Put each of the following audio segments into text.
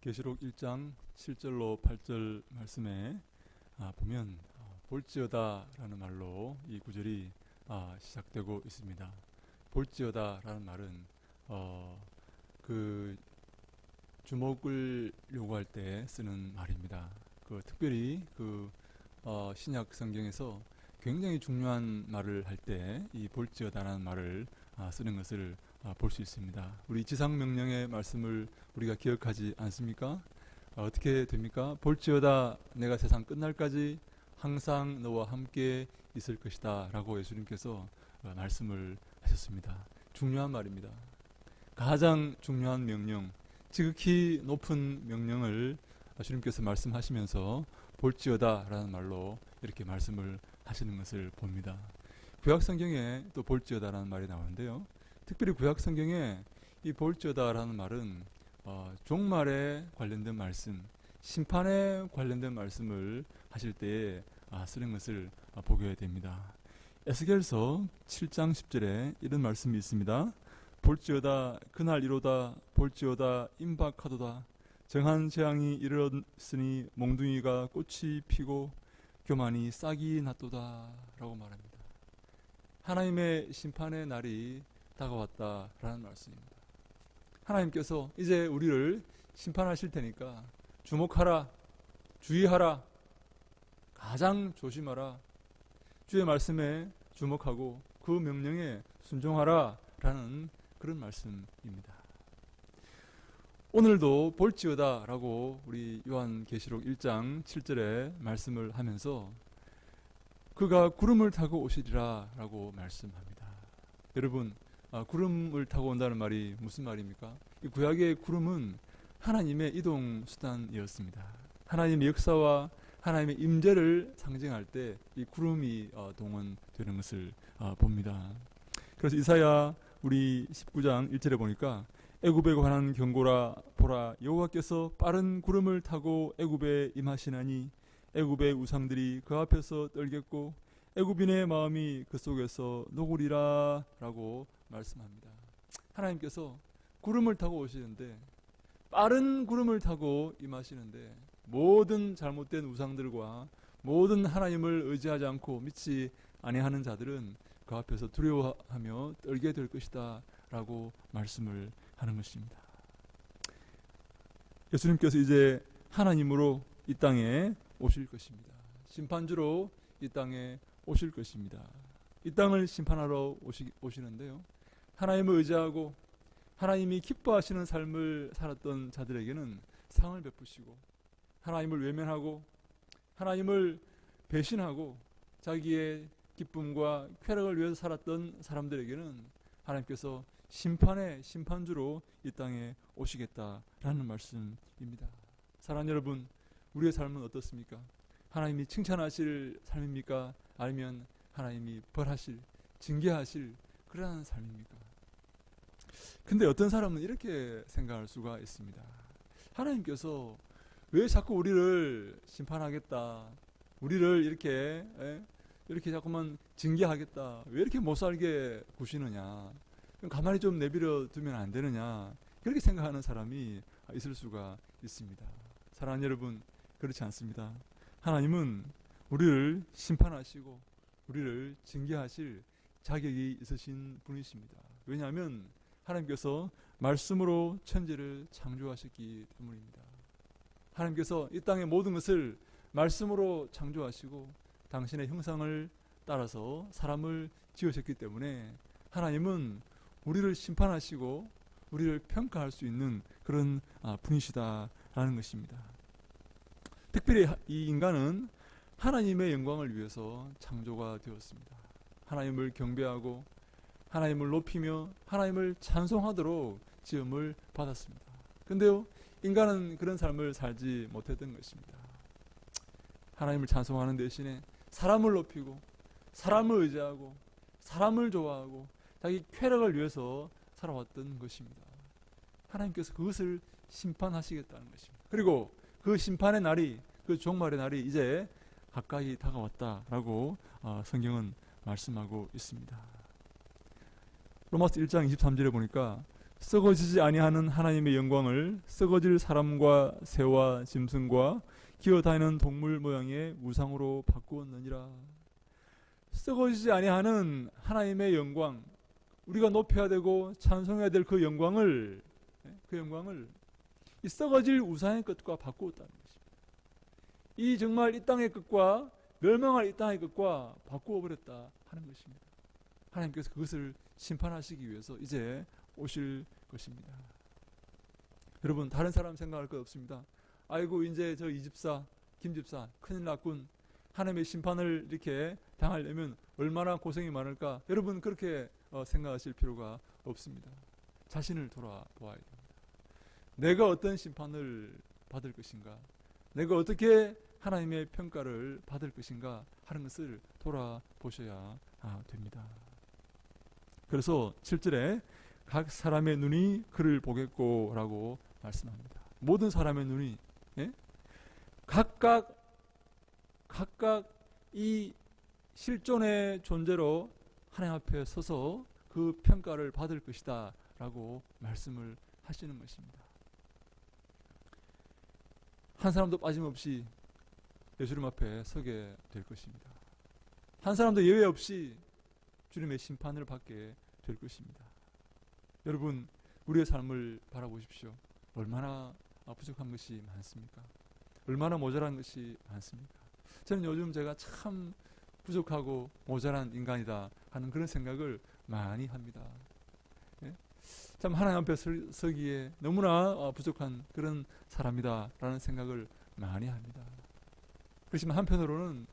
계시록 1장 7절로 8절 말씀에 보면 볼지어다 라는 말로 이 구절이 시작되고 있습니다. 볼지어다 라는 말은 그 주목을 요구할 때 쓰는 말입니다. 특별히 신약 성경에서 굉장히 중요한 말을 할 때 이 볼지어다라는 말을 쓰는 것을 볼 수 있습니다. 우리 지상명령의 말씀을 우리가 기억하지 않습니까? 어떻게 됩니까? 볼지어다 내가 세상 끝날까지 항상 너와 함께 있을 것이다 라고 예수님께서 말씀을 하셨습니다. 중요한 말입니다. 가장 중요한 명령, 지극히 높은 명령을 주님께서 말씀하시면서 볼지어다 라는 말로 이렇게 말씀을 하시는 것을 봅니다. 구약성경에 또 볼지어다 라는 말이 나오는데요, 특별히 구약성경에 이 볼지어다 라는 말은 종말에 관련된 말씀, 심판에 관련된 말씀을 하실 때에 쓰는 것을 보게 됩니다. 에스겔서 7장 10절에 이런 말씀이 있습니다. 볼지어다 그날 이로다, 볼지어다 임박하도다, 정한 재앙이 이르렀으니 몽둥이가 꽃이 피고 교만이 싹이 났도다 라고 말합니다. 하나님의 심판의 날이 다가왔다라는 말씀입니다. 하나님께서 이제 우리를 심판하실 테니까 주목하라, 주의하라, 가장 조심하라, 주의 말씀에 주목하고 그 명령에 순종하라 라는 그런 말씀입니다. 오늘도 볼지어다 라고 우리 요한계시록 1장 7절에 말씀을 하면서 그가 구름을 타고 오시리라 라고 말씀합니다. 여러분, 구름을 타고 온다는 말이 무슨 말입니까? 이 구약의 구름은 하나님의 이동 수단이었습니다. 하나님의 역사와 하나님의 임재를 상징할 때 이 구름이 동원되는 것을 봅니다. 그래서 이사야 우리 19장 1절에 보니까 애굽에 관한 경고라, 보라 여호와께서 빠른 구름을 타고 애굽에 임하시나니 애굽의 우상들이 그 앞에서 떨겠고 애굽인의 마음이 그 속에서 녹으리라 라고 말씀합니다. 하나님께서 구름을 타고 오시는데, 빠른 구름을 타고 임하시는데 모든 잘못된 우상들과 모든 하나님을 의지하지 않고 믿지 아니하는 자들은 그 앞에서 두려워하며 떨게 될 것이다 라고 말씀을 하는 것입니다. 예수님께서 이제 하나님으로 이 땅에 오실 것입니다. 심판주로 이 땅에 오실 것입니다. 이 땅을 심판하러 오시는데요, 하나님을 의지하고 하나님이 기뻐하시는 삶을 살았던 자들에게는 상을 베푸시고, 하나님을 외면하고 하나님을 배신하고 자기의 기쁨과 쾌락을 위해서 살았던 사람들에게는 하나님께서 심판의 심판주로 이 땅에 오시겠다라는 말씀입니다. 사랑하는 여러분, 우리의 삶은 어떻습니까? 하나님이 칭찬하실 삶입니까? 아니면 하나님이 벌하실, 징계하실 그러한 삶입니까? 근데 어떤 사람은 이렇게 생각할 수가 있습니다. 하나님께서 왜 자꾸 우리를 심판하겠다, 우리를 이렇게 자꾸만 징계하겠다, 왜 이렇게 못 살게 구시느냐, 가만히 좀 내버려 두면 안 되느냐, 그렇게 생각하는 사람이 있을 수가 있습니다. 사랑하는 여러분, 그렇지 않습니다. 하나님은 우리를 심판하시고 우리를 징계하실 자격이 있으신 분이십니다. 왜냐하면 하나님께서 말씀으로 천지를 창조하셨기 때문입니다. 하나님께서 이 땅의 모든 것을 말씀으로 창조하시고 당신의 형상을 따라서 사람을 지으셨기 때문에 하나님은 우리를 심판하시고 우리를 평가할 수 있는 그런 분이시다라는 것입니다. 특별히 이 인간은 하나님의 영광을 위해서 창조가 되었습니다. 하나님을 경배하고 하나님을 높이며 하나님을 찬송하도록 지음을 받았습니다. 그런데요, 인간은 그런 삶을 살지 못했던 것입니다. 하나님을 찬송하는 대신에 사람을 높이고 사람을 의지하고 사람을 좋아하고 자기 쾌락을 위해서 살아왔던 것입니다. 하나님께서 그것을 심판하시겠다는 것입니다. 그리고 그 심판의 날이, 그 종말의 날이 이제 가까이 다가왔다라고 성경은 말씀하고 있습니다. 로마서 1장 23절에 보니까 썩어지지 아니하는 하나님의 영광을 썩어질 사람과 새와 짐승과 기어다니는 동물 모양의 우상으로 바꾸었느니라. 썩어지지 아니하는 하나님의 영광, 우리가 높여야 되고 찬송해야 될 그 영광을 이 썩어질 우상의 것과 바꾸었다는 것입니다. 이 정말 이 땅의 것과 멸망할 이 땅의 것과 바꾸어 버렸다 하는 것입니다. 하나님께서 그것을 심판하시기 위해서 이제 오실 것입니다. 여러분, 다른 사람 생각할 것 없습니다. 아이고, 이제 저 이 집사, 김 집사 큰일 났군. 하나님의 심판을 이렇게 당하려면 얼마나 고생이 많을까. 여러분, 그렇게 생각하실 필요가 없습니다. 자신을 돌아보아야 됩니다. 내가 어떤 심판을 받을 것인가, 내가 어떻게 하나님의 평가를 받을 것인가 하는 것을 돌아보셔야 됩니다. 그래서 7절에 각 사람의 눈이 그를 보겠고 라고 말씀합니다. 모든 사람의 눈이 각각 이 실존의 존재로 하나님 앞에 서서 그 평가를 받을 것이다 라고 말씀을 하시는 것입니다. 한 사람도 빠짐없이 예수님 앞에 서게 될 것입니다. 한 사람도 예외 없이 주님의 심판을 받게 될 것입니다. 여러분, 우리의 삶을 바라보십시오. 얼마나 부족한 것이 많습니까? 얼마나 모자란 것이 많습니까? 저는 요즘 제가 참 부족하고 모자란 인간이다 하는 그런 생각을 많이 합니다. 참 하나님 앞에 서기에 너무나 부족한 그런 사람이다 라는 생각을 많이 합니다. 그렇지만 한편으로는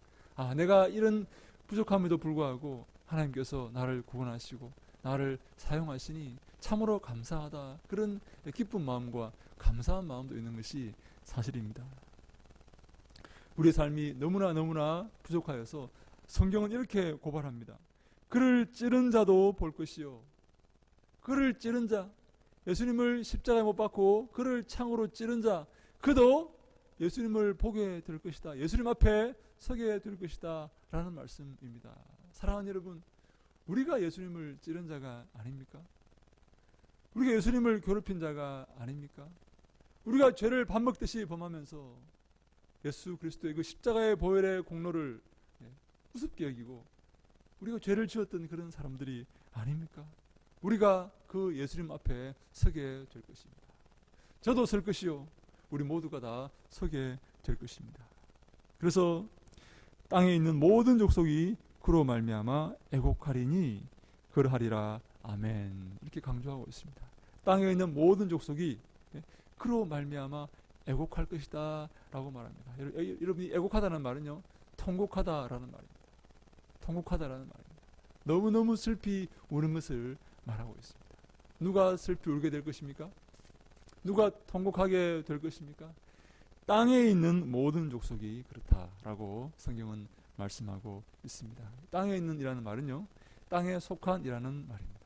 내가 이런 부족함에도 불구하고 하나님께서 나를 구원하시고 나를 사용하시니 참으로 감사하다, 그런 기쁜 마음과 감사한 마음도 있는 것이 사실입니다. 우리의 삶이 너무나 부족하여서 성경은 이렇게 고발합니다. 그를 찌른 자도 볼 것이요, 그를 찌른 자, 예수님을 십자가에 못 박고 그를 창으로 찌른 자, 그도 예수님을 보게 될 것이다, 예수님 앞에 서게 될 것이다 라는 말씀입니다. 사랑하는 여러분, 우리가 예수님을 찌른 자가 아닙니까? 우리가 예수님을 괴롭힌 자가 아닙니까? 우리가 죄를 밥 먹듯이 범하면서 예수 그리스도의 그 십자가의 보혈의 공로를 우습게 여기고 우리가 죄를 지었던 그런 사람들이 아닙니까? 우리가 그 예수님 앞에 서게 될 것입니다. 저도 설 것이요, 우리 모두가 다 서게 될 것입니다. 그래서 땅에 있는 모든 족속이 그로 말미암아 애곡하리니 그러하리라. 아멘. 이렇게 강조하고 있습니다. 땅에 있는 모든 족속이 그로 말미암아 애곡할 것이다 라고 말합니다. 여러분이 애곡하다는 말은요, 통곡하다라는 말입니다. 통곡하다라는 말입니다. 너무너무 슬피 우는 것을 말하고 있습니다. 누가 슬피 울게 될 것입니까? 누가 통곡하게 될 것입니까? 땅에 있는 모든 족속이 그렇다라고 성경은 말씀하고 있습니다. 땅에 있는 이라는 말은요, 땅에 속한 이라는 말입니다.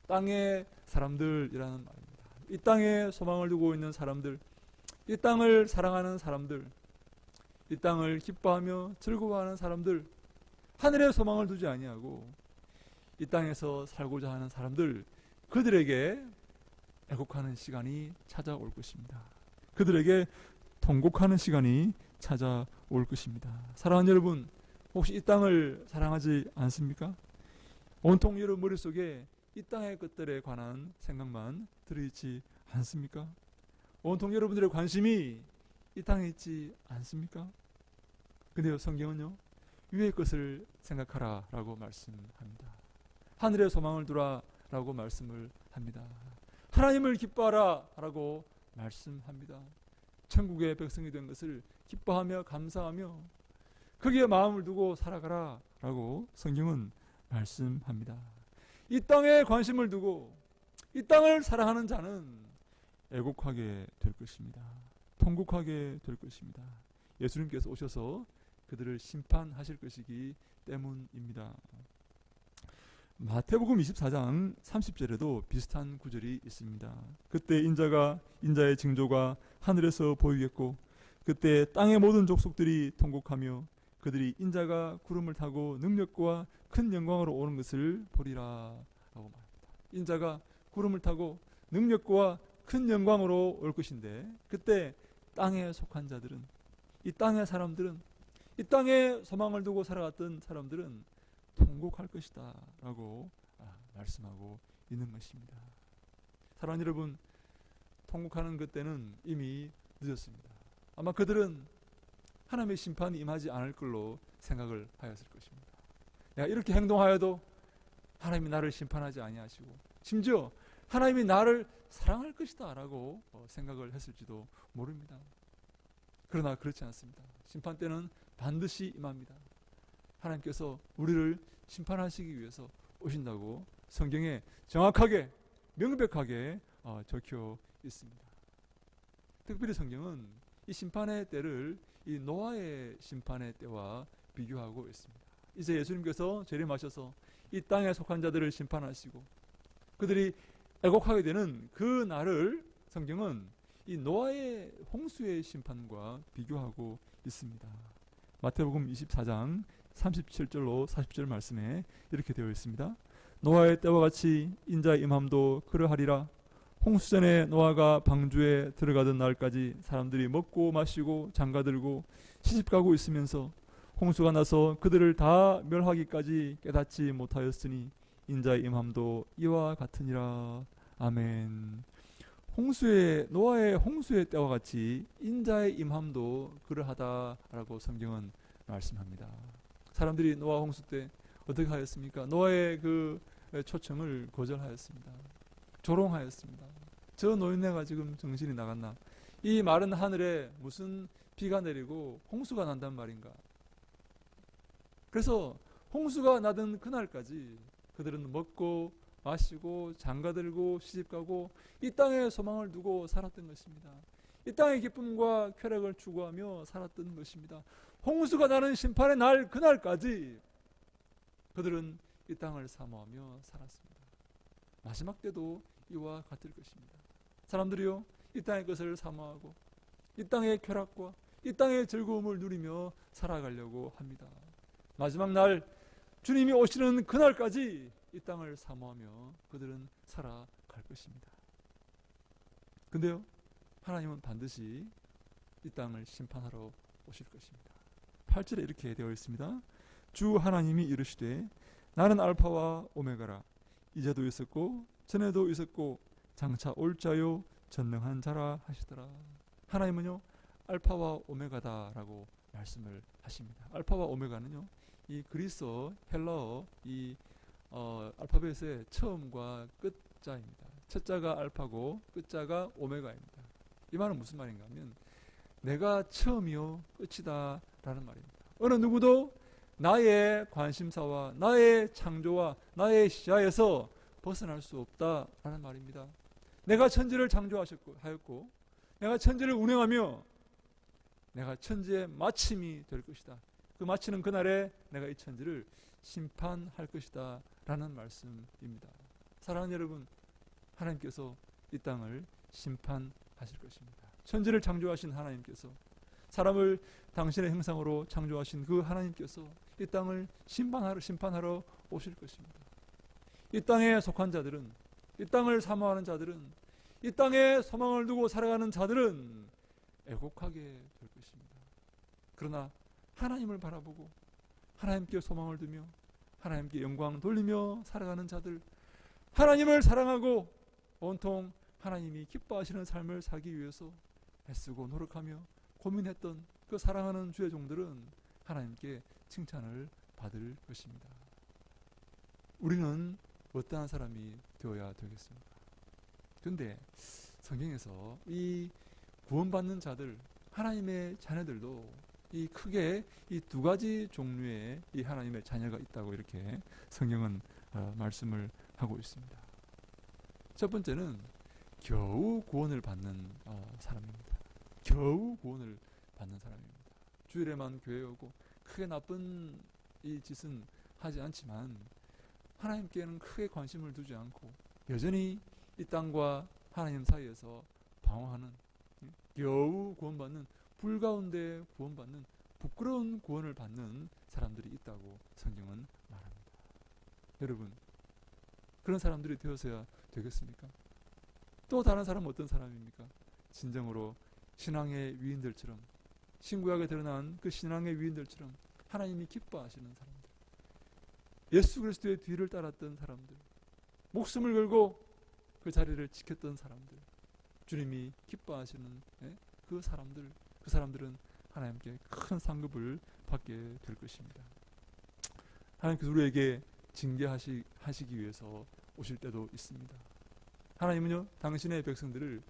땅의 사람들이라는 말입니다. 이 땅에 소망을 두고 있는 사람들, 이 땅을 사랑하는 사람들, 이 땅을 기뻐하며 즐거워하는 사람들, 하늘에 소망을 두지 아니하고 이 땅에서 살고자 하는 사람들, 그들에게 애곡하는 시간이 찾아올 것입니다. 그들에게 통곡하는 시간이 찾아올 것입니다. 사랑하는 여러분, 혹시 이 땅을 사랑하지 않습니까? 온통 여러분 머릿속에 이 땅의 것들에 관한 생각만 들어있지 않습니까? 온통 여러분들의 관심이 이 땅에 있지 않습니까? 근데요, 성경은요, 위의 것을 생각하라 라고 말씀합니다. 하늘에 소망을 두라 라고 말씀을 합니다. 하나님을 기뻐하라 라고 말씀합니다. 천국의 백성이 된 것을 기뻐하며 감사하며 거기에 마음을 두고 살아가라 라고 성경은 말씀합니다. 이 땅에 관심을 두고 이 땅을 사랑하는 자는 애곡하게 될 것입니다. 통곡하게 될 것입니다. 예수님께서 오셔서 그들을 심판하실 것이기 때문입니다. 마태복음 24장 30절에도 비슷한 구절이 있습니다. 그때 인자의 징조가 하늘에서 보이겠고 그때 땅의 모든 족속들이 통곡하며 그들이 인자가 구름을 타고 능력과 큰 영광으로 오는 것을 보리라 라고 말합니다. 인자가 구름을 타고 능력과 큰 영광으로 올 것인데, 그때 땅에 속한 자들은, 이 땅의 사람들은, 이 땅에 소망을 두고 살아갔던 사람들은 통곡할 것이다 라고 말씀하고 있는 것입니다. 사랑하는 여러분, 통곡하는 그때는 이미 늦었습니다. 아마 그들은 하나님의 심판이 임하지 않을 걸로 생각을 하였을 것입니다. 내가 이렇게 행동하여도 하나님이 나를 심판하지 아니하시고 심지어 하나님이 나를 사랑할 것이다 라고 생각을 했을지도 모릅니다. 그러나 그렇지 않습니다. 심판 때는 반드시 임합니다. 하나님께서 우리를 심판하시기 위해서 오신다고 성경에 정확하게 명백하게 적혀 있습니다. 특별히 성경은 이 심판의 때를 이 노아의 심판의 때와 비교하고 있습니다. 이제 예수님께서 재림하셔서 이 땅에 속한 자들을 심판하시고 그들이 애곡하게 되는 그 날을 성경은 이 노아의 홍수의 심판과 비교하고 있습니다. 마태복음 24장 37절로 40절 말씀에 이렇게 되어 있습니다. 노아의 때와 같이 인자의 임함도 그러하리라. 홍수전에 노아가 방주에 들어가던 날까지 사람들이 먹고 마시고 장가들고 시집가고 있으면서 홍수가 나서 그들을 다 멸하기까지 깨닫지 못하였으니 인자의 임함도 이와 같으니라. 아멘. 노아의 홍수의 때와 같이 인자의 임함도 그러하다라고 성경은 말씀합니다. 사람들이 노아 홍수 때 어떻게 하였습니까? 노아의 그 초청을 거절하였습니다. 조롱하였습니다. 저 노인네가 지금 정신이 나갔나? 이 마른 하늘에 무슨 비가 내리고 홍수가 난단 말인가? 그래서 홍수가 나던 그날까지 그들은 먹고 마시고 장가들고 시집가고 이 땅에 소망을 두고 살았던 것입니다. 이 땅의 기쁨과 쾌락을 추구하며 살았던 것입니다. 홍수가 나는 심판의 날 그날까지 그들은 이 땅을 사모하며 살았습니다. 마지막 때도 이와 같을 것입니다. 사람들이요, 이 땅의 것을 사모하고 이 땅의 쾌락과 이 땅의 즐거움을 누리며 살아가려고 합니다. 마지막 날 주님이 오시는 그날까지 이 땅을 사모하며 그들은 살아갈 것입니다. 근데요, 하나님은 반드시 이 땅을 심판하러 오실 것입니다. 8절에 이렇게 되어 있습니다. 주 하나님이 이르시되 나는 알파와 오메가라. 이제도 있었고 전에도 있었고 장차 올 자요 전능한 자라 하시더라. 하나님은요, 알파와 오메가다라고 말씀을 하십니다. 알파와 오메가는요, 이 그리스어 헬라어 이 알파벳의 처음과 끝자입니다. 첫 자가 알파고 끝 자가 오메가입니다. 이 말은 무슨 말인가 하면 내가 처음이요 끝이다 라는 말입니다. 어느 누구도 나의 관심사와 나의 창조와 나의 시야에서 벗어날 수 없다라는 말입니다. 내가 천지를 창조하였고 내가 천지를 운행하며 내가 천지의 마침이 될 것이다. 그 마치는 그날에 내가 이 천지를 심판할 것이다 라는 말씀입니다. 사랑하는 여러분, 하나님께서 이 땅을 심판하실 것입니다. 천지를 창조하신 하나님께서, 사람을 당신의 형상으로 창조하신 그 하나님께서 이 땅을 심판하러 오실 것입니다. 이 땅에 속한 자들은, 이 땅을 사모하는 자들은, 이 땅에 소망을 두고 살아가는 자들은 애곡하게 될 것입니다. 그러나 하나님을 바라보고 하나님께 소망을 두며 하나님께 영광 돌리며 살아가는 자들, 하나님을 사랑하고 온통 하나님이 기뻐하시는 삶을 살기 위해서 애쓰고 노력하며 고민했던 그 사랑하는 주의 종들은 하나님께 칭찬을 받을 것입니다. 우리는 어떠한 사람이 되어야 되겠습니까? 그런데 성경에서 이 구원받는 자들, 하나님의 자녀들도 이 크게 이 두 가지 종류의 이 하나님의 자녀가 있다고 이렇게 성경은 말씀을 하고 있습니다. 첫 번째는 겨우 구원을 받는 사람입니다. 겨우 구원을 받는 사람입니다. 주일에만 교회에 오고 크게 나쁜 이 짓은 하지 않지만 하나님께는 크게 관심을 두지 않고 여전히 이 땅과 하나님 사이에서 방황하는, 겨우 구원받는, 불 가운데 구원받는, 부끄러운 구원을 받는 사람들이 있다고 성경은 말합니다. 여러분, 그런 사람들이 되어서야 되겠습니까? 또 다른 사람은 어떤 사람입니까? 진정으로 신앙의 위인들처럼, 신구약에 드러난 그 신앙의 위인들처럼 하나님이 기뻐하시는 사람들, 예수 그리스도의 뒤를 따랐던 사람들, 목숨을 걸고 그 자리를 지켰던 사람들, 주님이 기뻐하시는 그 사람들은 하나님께 큰 상급을 받게 될 것입니다. 하나님께서 우리에게 징계하시기 위해서 오실 때도 있습니다. 하나님은요, 당신의 백성들을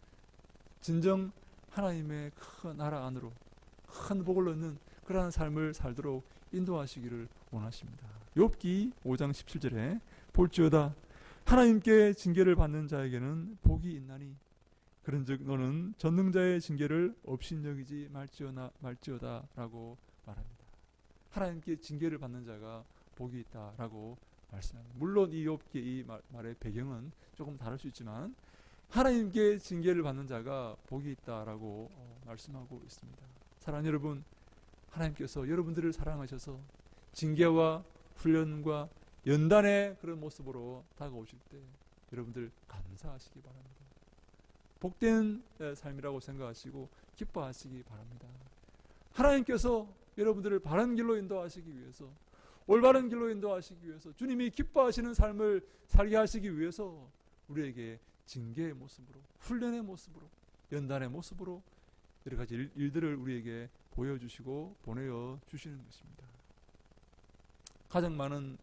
진정 하나님의 큰 나라 안으로 큰 복을 얻는 그러한 삶을 살도록 인도하시기를 원하십니다. 욥기 5장 17절에 볼지어다 하나님께 징계를 받는 자에게는 복이 있나니 그런즉 너는 전능자의 징계를 업신여기지 말지어다 라고 말합니다. 하나님께 징계를 받는 자가 복이 있다라고 말씀합니다. 물론 이 욥기의 이 말의 배경은 조금 다를 수 있지만 하나님께 징계를 받는 자가 복이 있다라고 말씀하고 있습니다. 사랑하는 여러분, 하나님께서 여러분들을 사랑하셔서 징계와 훈련과 연단의 그런 모습으로 다가오실 때 여러분들 감사하시기 바랍니다. 복된 삶이라고 생각하시고 기뻐하시기 바랍니다. 하나님께서 여러분들을 바른 길로 인도하시기 위해서, 올바른 길로 인도하시기 위해서, 주님이 기뻐하시는 삶을 살게 하시기 위해서 우리에게 징계의 모습으로, 훈련의 모습으로, 연단의 모습으로 여러 가지 일들을 우리에게 보여주시고 보내어 주시는 것입니다. 가장 많은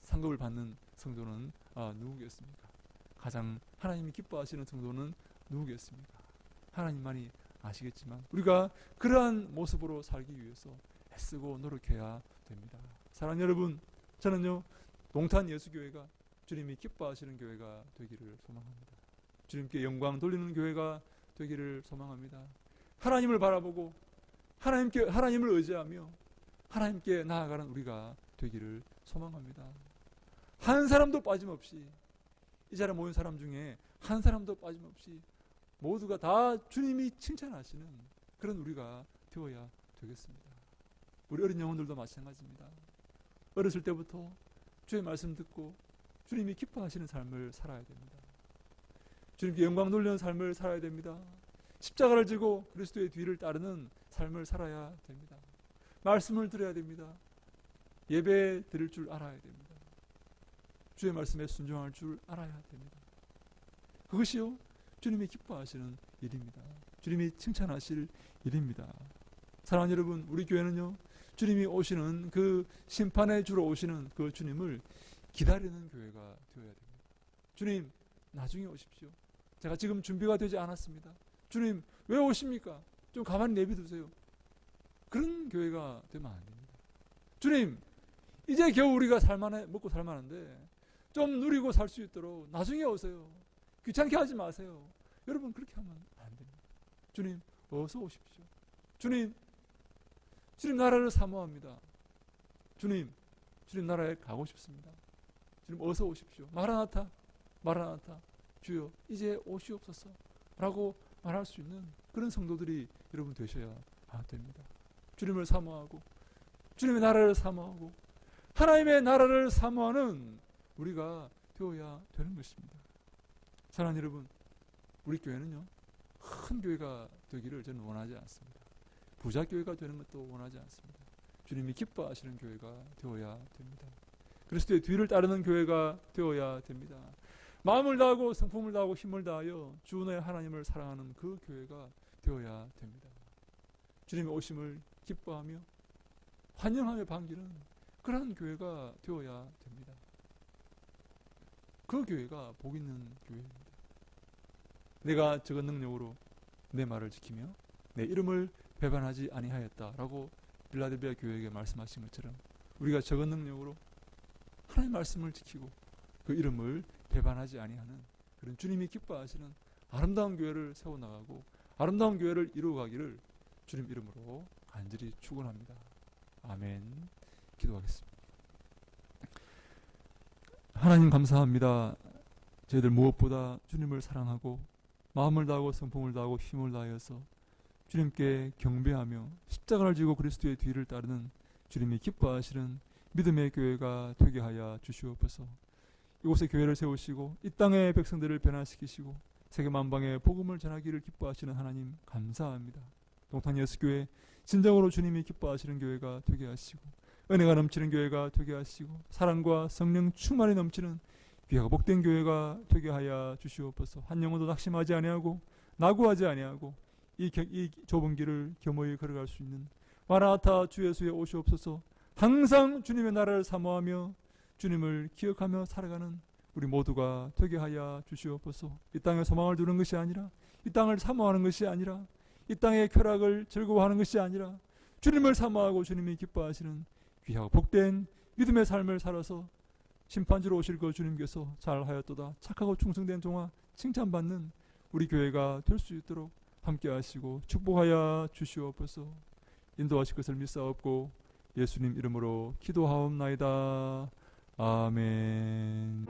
상급을 받는 성도는 누구겠습니까? 가장 하나님이 기뻐하시는 성도는 누구겠습니까? 하나님만이 아시겠지만 우리가 그러한 모습으로 살기 위해서 애쓰고 노력해야 됩니다. 사랑하는 여러분, 저는요, 동탄 예수교회가 주님이 기뻐하시는 교회가 되기를 소망합니다. 주님께 영광 돌리는 교회가 되기를 소망합니다. 하나님을 바라보고 하나님을 의지하며 하나님께 나아가는 우리가 되기를 소망합니다. 한 사람도 빠짐없이, 이 자리에 모인 사람 중에 한 사람도 빠짐없이 모두가 다 주님이 칭찬하시는 그런 우리가 되어야 되겠습니다. 우리 어린 영혼들도 마찬가지입니다. 어렸을 때부터 주의 말씀 듣고 주님이 기뻐하시는 삶을 살아야 됩니다. 주님께 영광 돌리는 삶을 살아야 됩니다. 십자가를 지고 그리스도의 뒤를 따르는 삶을 살아야 됩니다. 말씀을 들어야 됩니다. 예배 드릴 줄 알아야 됩니다. 주의 말씀에 순종할 줄 알아야 됩니다. 그것이요, 주님이 기뻐하시는 일입니다. 주님이 칭찬하실 일입니다. 사랑하는 여러분, 우리 교회는요, 주님이 오시는 그 심판의 주로 오시는 그 주님을 기다리는 교회가 되어야 됩니다. 주님, 나중에 오십시오. 제가 지금 준비가 되지 않았습니다. 주님, 왜 오십니까? 좀 가만히 내비두세요. 그런 교회가 되면 안 됩니다. 주님, 이제 겨우 우리가 먹고 살만한데 좀 누리고 살 수 있도록 나중에 오세요. 귀찮게 하지 마세요. 여러분, 그렇게 하면 안 됩니다. 주님, 어서 오십시오. 주님 나라를 사모합니다. 주님 나라에 가고 싶습니다. 주님, 어서 오십시오. 마라나타, 주여 이제 오시옵소서 라고 말할 수 있는 그런 성도들이 여러분 되셔야 됩니다. 주님을 사모하고 주님의 나라를 사모하고 하나님의 나라를 사모하는 우리가 되어야 되는 것입니다. 사랑하는 여러분, 우리 교회는요, 큰 교회가 되기를 저는 원하지 않습니다. 부자 교회가 되는 것도 원하지 않습니다. 주님이 기뻐하시는 교회가 되어야 됩니다. 그리스도의 뒤를 따르는 교회가 되어야 됩니다. 마음을 다하고 성품을 다하고 힘을 다하여 주 너의 하나님을 사랑하는 그 교회가 되어야 됩니다. 주님의 오심을 기뻐하며 환영하며 반기는 그러한 교회가 되어야 됩니다. 그 교회가 복 있는 교회입니다. 내가 적은 능력으로 내 말을 지키며 내 이름을 배반하지 아니하였다라고 빌라델비아 교회에게 말씀하신 것처럼 우리가 적은 능력으로 하나님의 말씀을 지키고 그 이름을 배반하지 아니하는 그런 주님이 기뻐하시는 아름다운 교회를 세워나가고 아름다운 교회를 이루어가기를 주님 이름으로 간절히 축원합니다. 아멘. 기도하겠습니다. 하나님 감사합니다. 저희들 무엇보다 주님을 사랑하고 마음을 다하고 성품을 다하고 힘을 다하여서 주님께 경배하며 십자가를 지고 그리스도의 뒤를 따르는 주님이 기뻐하시는 믿음의 교회가 되게 하여 주시옵소서. 이곳에 교회를 세우시고 이 땅의 백성들을 변화시키시고 세계 만방에 복음을 전하기를 기뻐하시는 하나님 감사합니다. 동탄예수교회 진정으로 주님이 기뻐하시는 교회가 되게 하시고 은혜가 넘치는 교회가 되게 하시고 사랑과 성령 충만이 넘치는 귀하가 복된 교회가 되게 하여 주시옵소서. 한 영혼도 낙심하지 아니하고 낙오하지 아니하고 이 좁은 길을 겸허히 걸어갈 수 있는 마라나타 주 예수의 오시옵소서. 항상 주님의 나라를 사모하며 주님을 기억하며 살아가는 우리 모두가 되게 하여 주시옵소서. 이 땅에 소망을 두는 것이 아니라 이 땅을 사모하는 것이 아니라 이 땅의 쾌락을 즐거워하는 것이 아니라 주님을 사모하고 주님이 기뻐하시는 귀하고 복된 믿음의 삶을 살아서 심판주로 오실 그 주님께서 잘하였도다 착하고 충성된 종아 칭찬받는 우리 교회가 될 수 있도록 함께 하시고 축복하여 주시옵소서. 인도하실 것을 믿사옵고 예수님 이름으로 기도하옵나이다. 아멘.